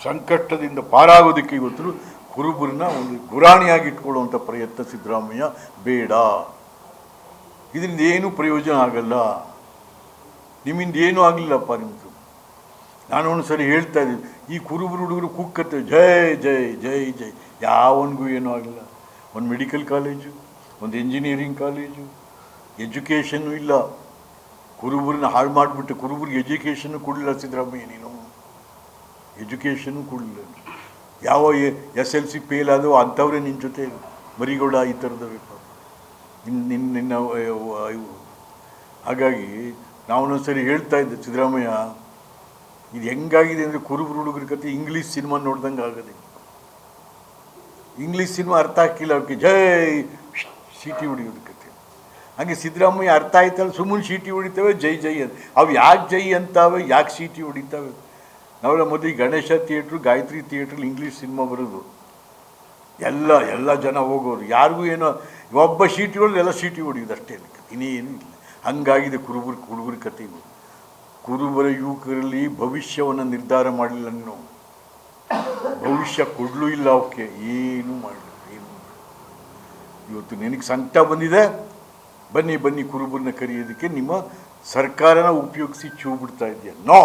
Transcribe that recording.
ಸಂಕಷ್ಟದಿಂದ ಪಾರಾಗೋದಕ್ಕೆ ಇವತ್ತು ಕುರುಬರನ್ನ ಒಂದು ಗುರಾಣಿಯಾಗಿ ಇಟ್ಕೊಳ್ಳುವಂಥ ಪ್ರಯತ್ನ ಸಿದ್ದರಾಮಯ್ಯ ಬೇಡ. ಇದರಿಂದ ಏನೂ ಪ್ರಯೋಜನ ಆಗಲ್ಲ. ನಿಮ್ಮಿಂದ ಏನೂ ಆಗಲಿಲ್ಲಪ್ಪ ನಿಮ್ಮದು. ನಾನು ಒಂದು ಸರಿ ಹೇಳ್ತಾ ಇದ್ದೀನಿ, ಈ ಕುರುಬರು ಹುಡುಗರು ಕುಕ್ಕತ್ತೆ ಜೈ ಜೈ ಜೈ ಜೈ, ಯಾವನಿಗೂ ಏನೂ ಆಗಲಿಲ್ಲ. ಒಂದು ಮೆಡಿಕಲ್ ಕಾಲೇಜು, ಒಂದು ಇಂಜಿನಿಯರಿಂಗ್ ಕಾಲೇಜು, ಎಜುಕೇಷನ್ನು ಇಲ್ಲ. ಕುರುಬರನ್ನ ಹಾಳು ಮಾಡಿಬಿಟ್ಟು ಕುರುಬರಿಗೆ ಎಜುಕೇಷನ್ನು ಕೊಡಲಿಲ್ಲ ಸಿದ್ದರಾಮಯ್ಯ. ನೀನು ಎಜುಕೇಷನ್ನು ಕೊಡಲಿಲ್ಲ. ಯಾವ SLC ಫೇಲ್ ಆದವು ಅಂಥವ್ರೆ ನಿನ್ನ ಜೊತೆ ಮರಿಗೌಡ ಈ ಥರದವೇ ನಿನ್ನ ಇವು. ಹಾಗಾಗಿ ನಾವೊಂದೊಂದು ಸರಿ ಹೇಳ್ತಾ ಇದ್ದೆ, ಸಿದ್ದರಾಮಯ್ಯ ಇದು ಹೆಂಗಾಗಿದೆ ಅಂದರೆ ಕುರುಬರು ಹುಡುಗರ ಕತೆ ಇಂಗ್ಲೀಷ್ ಸಿನಿಮಾ ನೋಡ್ದಂಗೆ ಆಗದೆ. ಇಂಗ್ಲೀಷ್ ಸಿನಿಮಾ ಅರ್ಥ ಆಗ್ತಿಲ್ಲ ಅವಕ್ಕೆ, ಜೈ ಸೀಟಿ ಹೊಡಿಯೋದು ಕತೆ. ಹಾಗೆ ಸಿದ್ದರಾಮಯ್ಯ ಅರ್ಥ ಆಯ್ತಲ್ಲ, ಸುಮ್ಮನೆ ಸೀಟಿ ಹೊಡಿತವೆ ಜೈ ಜೈ ಅಂತ. ಅವು ಯಾಕೆ ಜೈ ಅಂತಾವೆ, ಯಾಕೆ ಸೀಟಿ ಹೊಡಿತಾವೆ? ನಾವೆಲ್ಲ ಮೊದಲು ಗಣೇಶ ಥಿಯೇಟ್ರು, ಗಾಯತ್ರಿ ಥಿಯೇಟ್ರಲ್ಲಿ ಇಂಗ್ಲೀಷ್ ಸಿನಿಮಾ ಬರೋದು, ಎಲ್ಲ ಜನ ಹೋಗೋರು, ಯಾರಿಗೂ ಏನೋ ಒಬ್ಬ ಸೀಟಿ ಹೊಡೆದು ಎಲ್ಲ ಸೀಟಿ ಹೊಡಿಯೋದು ಅಷ್ಟೇ, ಇನ್ನೇನು ಇಲ್ಲ. ಹಂಗಾಗಿದೆ ಹುಡುಗರ ಕಥೆಗಳು. ಕುರುಬರ ಯುವಕರಲ್ಲಿ ಭವಿಷ್ಯವನ್ನು ನಿರ್ಧಾರ ಮಾಡಲಿಲ್ಲ ನೀನು. ಭವಿಷ್ಯ ಕೊಡಲೂ ಇಲ್ಲ ಅವಕ್ಕೆ, ಏನೂ ಮಾಡಲಿಲ್ಲ. ಇವತ್ತು ನಿನಗೆ ಸಂಕಟ ಬಂದಿದೆ, ಬನ್ನಿ ಕುರುಬರನ್ನ ಕರೆಯೋದಕ್ಕೆ ನಿಮ್ಮ ಸರ್ಕಾರನ ಉಪಯೋಗಿಸಿ ಚೂ ಬಿಡ್ತಾ ಇದೆಯಾ? ನೋ.